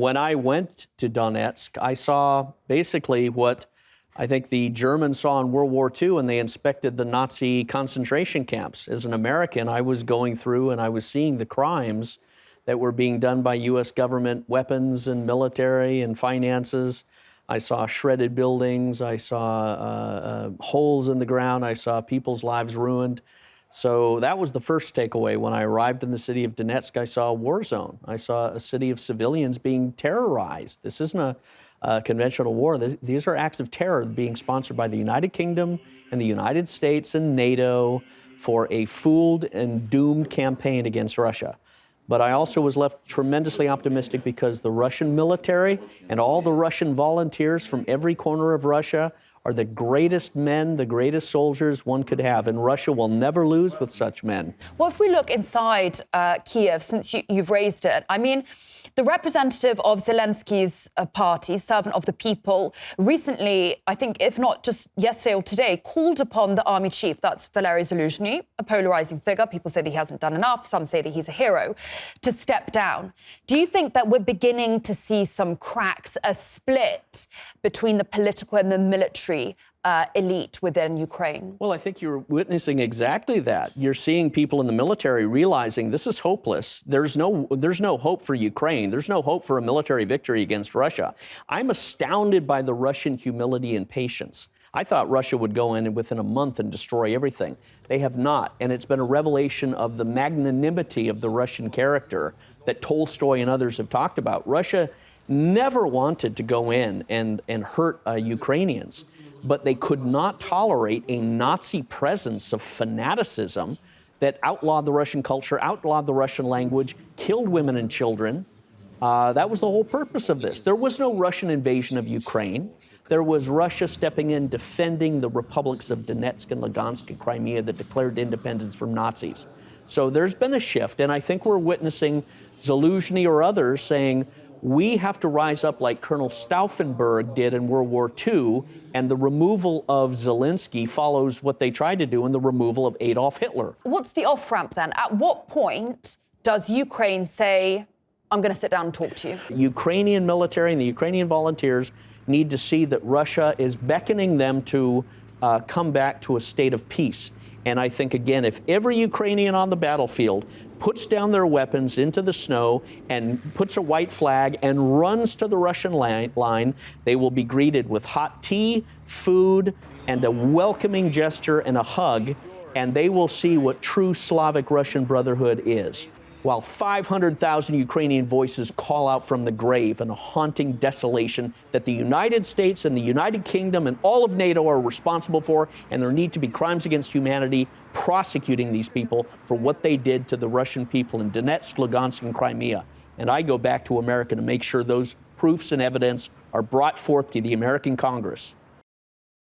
When I went to Donetsk, I saw basically what I think the Germans saw in World War II when they inspected the Nazi concentration camps. As an American, I was going through and I was seeing the crimes that were being done by U.S. government weapons and military and finances. I saw shredded buildings. I saw holes in the ground. I saw people's lives ruined. So that was the first takeaway. When I arrived in the city of Donetsk, I saw a war zone. I saw a city of civilians being terrorized. This isn't a conventional war. These are acts of terror being sponsored by the United Kingdom and the United States and NATO for a fooled and doomed campaign against Russia. But I also was left tremendously optimistic because the Russian military and all the Russian volunteers from every corner of Russia are the greatest men, the greatest soldiers one could have, and Russia will never lose with such men. Well, if we look inside Kiev, since you've raised it, I mean, the representative of Zelensky's party, Servant of the People, recently, I think, if not just yesterday or today, called upon the army chief, that's Valery Zaluzhny, a polarizing figure. People say that he hasn't done enough. Some say that he's a hero, to step down. Do you think that we're beginning to see some cracks, a split between the political and the military elite within Ukraine? Well, I think you're witnessing exactly that. You're seeing people in the military realizing this is hopeless. There's no hope for Ukraine. There's no hope for a military victory against Russia. I'm astounded by the Russian humility and patience. I thought Russia would go in within a month and destroy everything. They have not, and it's been a revelation of the magnanimity of the Russian character that Tolstoy and others have talked about. Russia never wanted to go in and hurt Ukrainians, but they could not tolerate a Nazi presence of fanaticism that outlawed the Russian culture, outlawed the Russian language, killed women and children. That was the whole purpose of this. There was no Russian invasion of Ukraine. There was Russia stepping in, defending the republics of Donetsk and Lugansk and Crimea that declared independence from Nazis. So there's been a shift, and I think we're witnessing Zaluzhny or others saying, we have to rise up like Colonel Stauffenberg did in World War II, and the removal of Zelensky follows what they tried to do in the removal of Adolf Hitler. What's the off-ramp then? At what point does Ukraine say, I'm going to sit down and talk to you? The Ukrainian military and the Ukrainian volunteers need to see that Russia is beckoning them to come back to a state of peace. And I think, again, if every Ukrainian on the battlefield puts down their weapons into the snow and puts a white flag and runs to the Russian line, they will be greeted with hot tea, food, and a welcoming gesture and a hug, and they will see what true Slavic Russian brotherhood is. While 500,000 Ukrainian voices call out from the grave in a haunting desolation that the United States and the United Kingdom and all of NATO are responsible for, and there need to be crimes against humanity prosecuting these people for what they did to the Russian people in Donetsk, Lugansk, and Crimea. And I go back to America to make sure those proofs and evidence are brought forth to the American Congress.